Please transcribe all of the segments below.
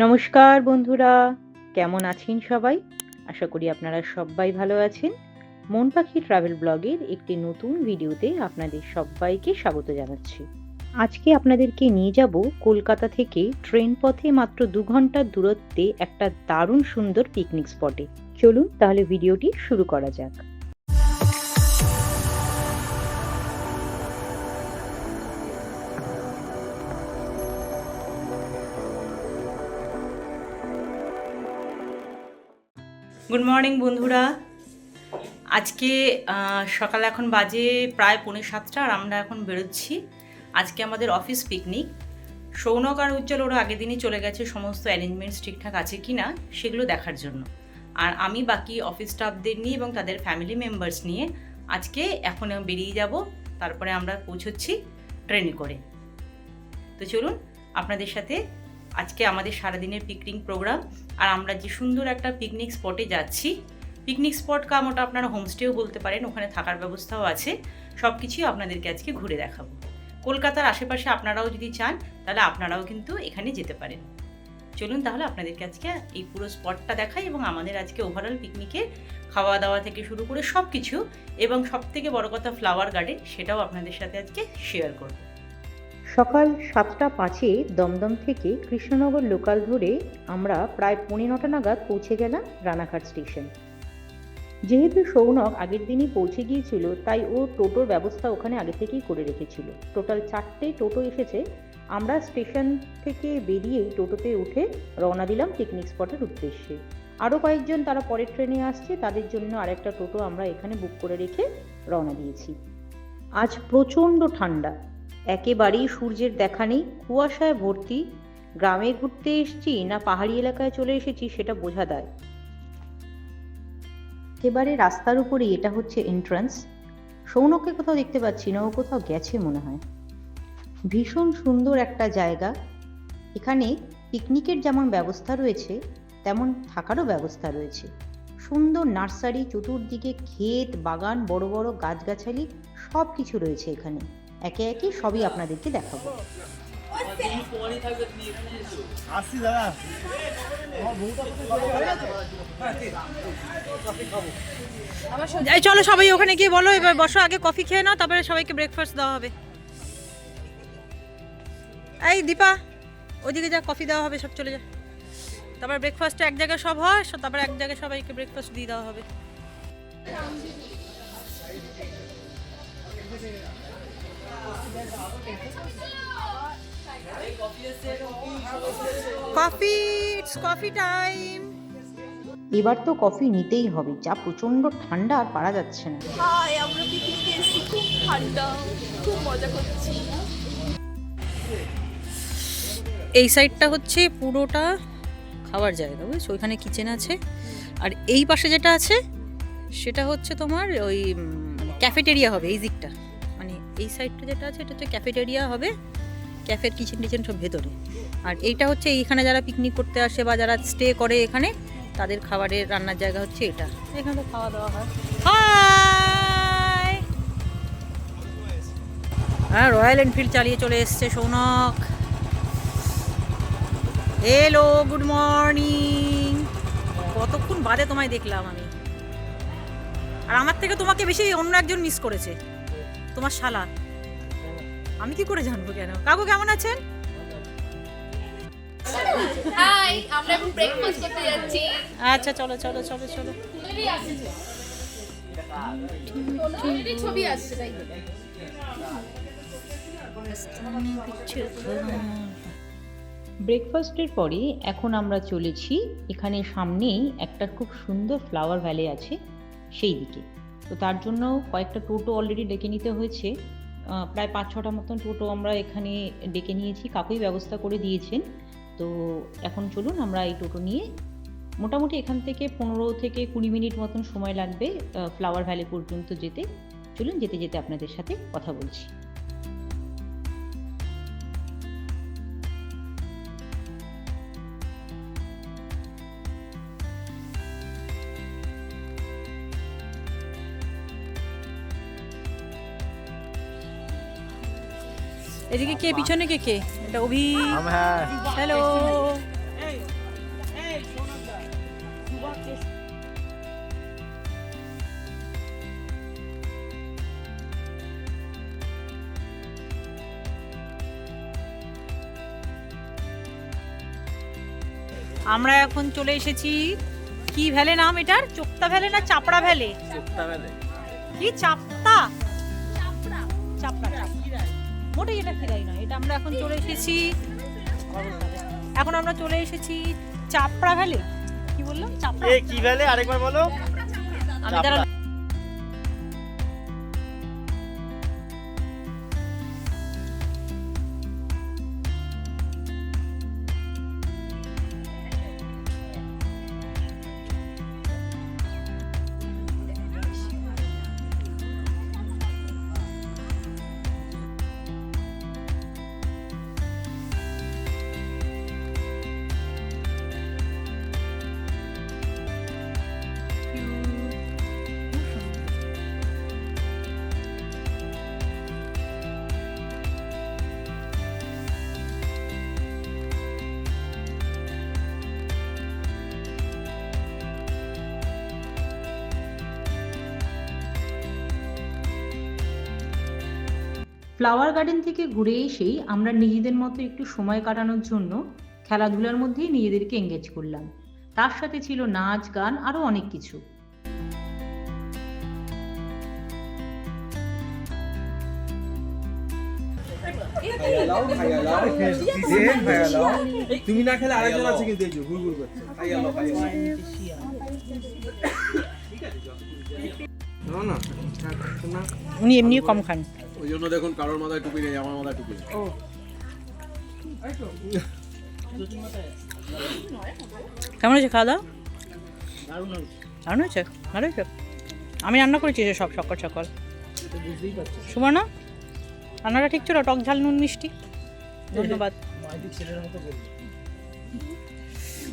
নমস্কার বন্ধুরা, কেমন আছেন সবাই? আশা করি আপনারা সবাই ভালো আছেন। মন পাখি ট্রাভেল ব্লগের একটি নতুন ভিডিওতে আপনাদের সবাইকে স্বাগত জানাচ্ছি। আজকে আপনাদেরকে নিয়ে যাব কলকাতা থেকে ট্রেন পথে মাত্র 2 ঘন্টার দূরত্বে একটা দারুণ সুন্দর পিকনিক স্পটে। চলুন তাহলে ভিডিওটি শুরু করা যাক। গুড মর্নিং বন্ধুরা। আজকে সকাল এখন বাজে প্রায় 6:45 আর আমরা এখন বেরোচ্ছি। আজকে আমাদের অফিস পিকনিক। সৌনক আর উজ্জ্বল ওরা আগের দিনই চলে গেছে সমস্ত অ্যারেঞ্জমেন্টস ঠিকঠাক আছে কি না সেগুলো দেখার জন্য। আর আমি বাকি অফিস স্টাফদের নিয়ে এবং তাদের ফ্যামিলি মেম্বার্স নিয়ে আজকে এখন বেরিয়ে যাব। তারপরে আমরা পৌঁছচ্ছি ট্রেনে করে। তো চলুন আপনাদের সাথে আজকে আমাদের সারাদিনের পিকনিক প্রোগ্রাম আর আমরা যে সুন্দর একটা পিকনিক স্পটে যাচ্ছি। পিকনিক স্পট কাম ওটা আপনারা হোমস্টেও বলতে পারেন, ওখানে থাকার ব্যবস্থাও আছে। সব কিছুই আপনাদেরকে আজকে ঘুরে দেখাবো। কলকাতার আশেপাশে আপনারাও যদি চান তাহলে আপনারাও কিন্তু এখানে যেতে পারেন। চলুন তাহলে আপনাদেরকে আজকে এই পুরো স্পটটা দেখাই এবং আমাদের আজকে ওভারঅল পিকনিকে খাওয়া দাওয়া থেকে শুরু করে সব কিছু এবং সবথেকে বড় কথা ফ্লাওয়ার গার্ডেন সেটাও আপনাদের সাথে আজকে শেয়ার করব। সকাল 7:05 দমদম থেকে কৃষ্ণনগর লোকাল ধরে আমরা প্রায় 9:45 নাগাদ পৌঁছে গেলাম রানাঘাট স্টেশন। যেহেতু সৌনক আগের দিনই পৌঁছে গিয়েছিল তাই ও টোটোর ব্যবস্থা ওখানে আগে থেকেই করে রেখেছিল। টোটাল 4টে টোটো এসেছে। আমরা স্টেশন থেকে বেরিয়ে টোটোতে উঠে রওনা দিলাম পিকনিক স্পটের উদ্দেশ্যে। আরও কয়েকজন তারা পরের ট্রেনে আসছে, তাদের জন্য আরেকটা টোটো আমরা এখানে বুক করে রেখে রওনা দিয়েছি। আজ প্রচণ্ড ঠান্ডা, একেবারেই সূর্যের দেখা নেই, কুয়াশায় ভর্তি। গ্রামে ঘুরতে এসেছি না পাহাড়ি এলাকায় চলে এসেছি সেটা বোঝা দেয়। একেবারে রাস্তার উপরে এটা হচ্ছে এন্ট্রান্স। সৌনককে কোথাও দেখতে পাচ্ছি না, ও কোথাও গেছে মনে হয়। ভীষণ সুন্দর একটা জায়গা। এখানে পিকনিকের যেমন ব্যবস্থা রয়েছে তেমন থাকারও ব্যবস্থা রয়েছে। সুন্দর নার্সারি, চতুর্দিকে ক্ষেত বাগান, বড় বড় গাছগাছালি সব কিছু রয়েছে এখানে। একে একে সবই আপনাদেরকে দেখাবো। চলো সবাই ওখানে গিয়ে বলো, এবার বসো, আগে কফি খেয়ে নাও, তারপরে সবাইকে ব্রেকফাস্ট দেওয়া হবে। এই দীপা, ওইদিকে যা, কফি দেওয়া হবে, সব চলে যা। তারপর ব্রেকফাস্টটা এক জায়গায় সব হয়, তারপর এক জায়গায় সবাইকে ব্রেকফাস্ট দিয়ে দেওয়া হবে। Coffee, it's coffee time. এবার তো কফি নিতেই হবে, যা প্রচন্ড ঠান্ডা আর পারা যাচ্ছে না। হাই, আমরা পিকনিকে এসেছি, খুব ঠান্ডা, খুব মজা করছি। এই সাইডটা হচ্ছে পুরোটা খাওয়ার জায়গা, বুঝছো? ওইখানে কিচেন আছে। আর এই পাশে যেটা আছে সেটা হচ্ছে তোমার ওই ক্যাফেটেরিয়া হবে। এই দিকটা মানে এই সাইডটা যেটা আছে এটা হচ্ছে ক্যাফেটেরিয়া হবে, ক্যাফের কিচেন টিচেন সব ভেতরে। আর এইটা হচ্ছে এইখানে যারা পিকনিক করতে আসে বা যারা স্টে করে এখানে তাদের খাবারের রান্নার জায়গা হচ্ছে এটা। এখানে তো খাওয়া দাওয়া হয়। হাই, হ্যাঁ, রয়্যাল এনফিল্ড চালিয়ে চলে এসছে সৌনক। Hello, good morning. কতক্ষণ বাদে তোমায় দেখলাম আমি। আর আমার থেকে তোমাকে বেশি অন্য একজন মিস করেছে, তোমার শালা। আমি কি করে জানবো কেন? কাকু কেমন আছেন? হাই, আমরা এখন ব্রেকফাস্ট করতে যাচ্ছি। আচ্ছা, চলো চলো চলো চলো। ছবি আসছে তাই। ব্রেকফাস্টের পরে এখন আমরা চলেছি এখানে সামনেই একটা খুব সুন্দর ফ্লাওয়ার ভ্যালি আছে সেই দিকে। তো তার জন্য কয়েকটা টোটো অলরেডি ডেকে নিতে হয়েছে। প্রায় 5-6টা মতন টোটো আমরা এখানে ডেকে নিয়েছি, কাকুই ব্যবস্থা করে দিয়েছেন। তো এখন চলুন আমরা এই টোটো নিয়ে, মোটামুটি এখান থেকে 15 থেকে 20 মিনিট মতন সময় লাগবে ফ্লাওয়ার ভ্যালি পর্যন্ত যেতে। চলুন যেতে যেতে আপনাদের সাথে কথা বলছি। এদিকে কে, পিছনে কে কে? এটা অভি। হ্যালো। আমরা এখন চলে এসেছি, কি ভ্যালে নাম এটার? চোক্তা ভ্যালে না চাপড়া ভ্যালে? কি চাপটা? চাপড়া মোটেই এটা খিরাই নয়, এটা আমরা এখন চলে এসেছি, এখন আমরা চলে এসেছি চাপড়া ভ্যালে। কি বললাম? চাপড়া কি ভ্যালে আরেকবার বলো। আমি তারা ফ্লাওয়ার গার্ডেন থেকে ঘুরে এসেই আমরা নিজেদের মতো একটু সময় কাটানোর জন্য খেলাধুলার মধ্যেই নিজেদেরকে এঙ্গেজ করলাম। তার সাথে ছিল নাচ, গান, আরও অনেক কিছু। তুমি না খেলে আরেকজন আছে কিন্তু এই যে ঘুরঘুর করছে। না না না, উনি এমনিও কম খান। ওই জন্য দেখুন কারোর মাথায় টুপি নেই, আমার মাথায় টুপি নেই। কেমন হয়েছে খাওয়া দাওয়া? দারুণ হয়েছে, ভালো হয়েছে। আমি রান্না করেছি যে সব সকাল সকাল। সুবর্ণা রান্নাটা ঠিক ছিল? টক ঝাল নুন মিষ্টি? ধন্যবাদ।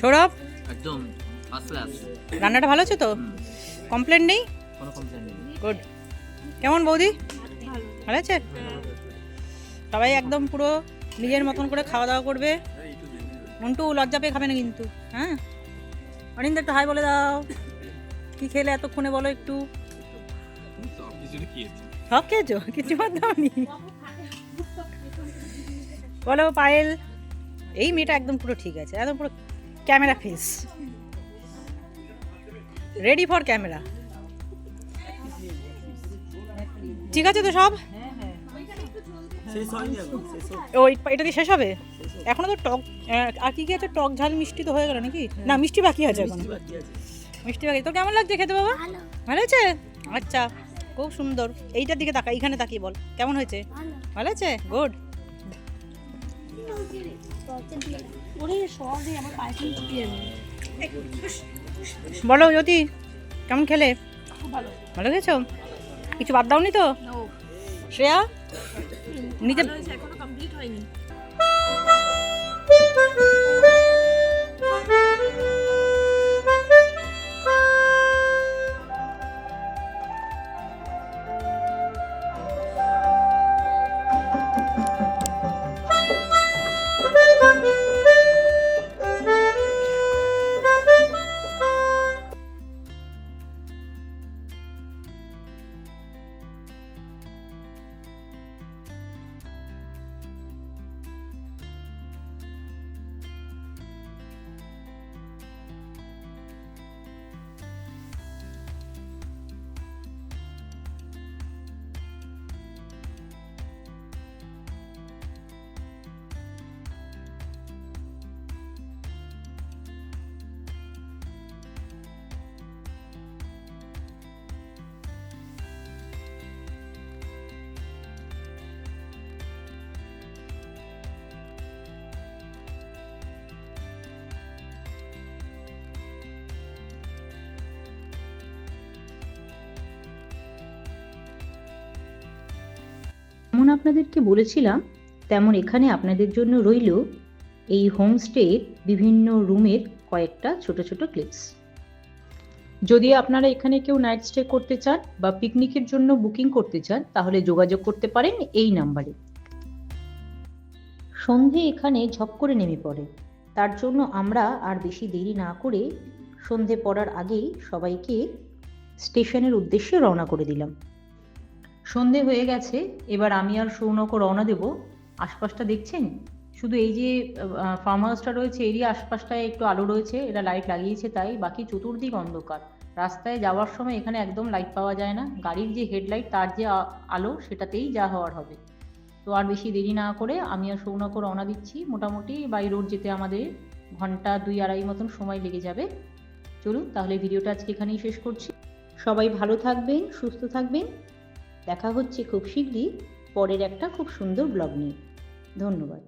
সৌরভ একদম ফার্স্ট ক্লাস, রান্নাটা ভালো আছে তো? কমপ্লেন নেই? কোনো কমপ্লেন নেই। গুড। কেমন বৌদি? ভালো আছে? সবাই একদম পুরো নিজের মতন করে খাওয়া দাওয়া করবে। মন্টু লজ্জা পেয়ে খাবে না কিন্তু, হ্যাঁ? অরিন্দা একটু হাই বলে দাও। কি খেলে এতক্ষণে বলো একটু? সব খেয়েছো? কিছু বাদ দাওনি? বলো পায়েল। এই মেয়েটা একদম পুরো ঠিক আছে, একদম পুরো camera face, ready for camera. ঠিক আছে তো সব? ও এটা দিয়ে শেষ হবে? এখনো তো টক আর কি কি আছে? টক ঝাল মিষ্টি তো হয়ে গেল নাকি? না মিষ্টি বাকি আছে এখন। মিষ্টি বাকি। তো কেমন লাগছে খেতে বাবা? ভালো হয়েছে? আচ্ছা, খুব সুন্দর। এইটার দিকে তাকা, এইখানে তাকিয়ে বল কেমন হয়েছে। ভালো আছে? গুড। বলো জ্যোতি, কেমন খেলে? ভালো খেয়েছো? কিছু বাদ দাওনি তো? শ্রেয়া নিজে এখনো কমপ্লিট হয়নি। যেমন আপনাদেরকে বলেছিলাম, তেমন এখানে আপনাদের জন্য রইল এই হোমস্টের বিভিন্ন রুমের কয়েকটা ছোট ছোট ক্লিপস। যদি আপনারা এখানে কেউ নাইট স্টে করতে চান বা পিকনিকের জন্য বুকিং করতে চান, তাহলে যোগাযোগ করতে পারেন এই নাম্বারে। সন্ধে এখানে ঝপ করে নেমে পড়ে, তার জন্য আমরা আর বেশি দেরি না করে সন্ধে পড়ার আগেই সবাইকে স্টেশনের উদ্দেশ্যে রওনা করে দিলাম। সন্ধে হয়ে গেছে, এবার আমি আর সৌনকও রওনা দেব। আশপাশটা দেখছেন, শুধু এই যে ফার্ম হাউসটা রয়েছে এরই আশপাশটায় একটু আলো রয়েছে, এরা লাইট লাগিয়েছে তাই, বাকি চতুর্দিক অন্ধকার। রাস্তায় যাওয়ার সময় এখানে একদম লাইট পাওয়া যায় না, গাড়ির যে হেডলাইট তার যে আলো সেটাতেই যা হওয়ার হবে। তো আর বেশি দেরি না করে আমি আর সৌনকও রওনা দিচ্ছি। মোটামুটি বাই রোড যেতে আমাদের ঘন্টা 2-2.5 মতন সময় লেগে যাবে। চলুন তাহলে ভিডিওটা আজকে এখানেই শেষ করছি। সবাই ভালো থাকবেন, সুস্থ থাকবেন। দেখা হচ্ছে খুব শীঘ্রই পরের একটা খুব সুন্দর ব্লগ নিয়ে। ধন্যবাদ।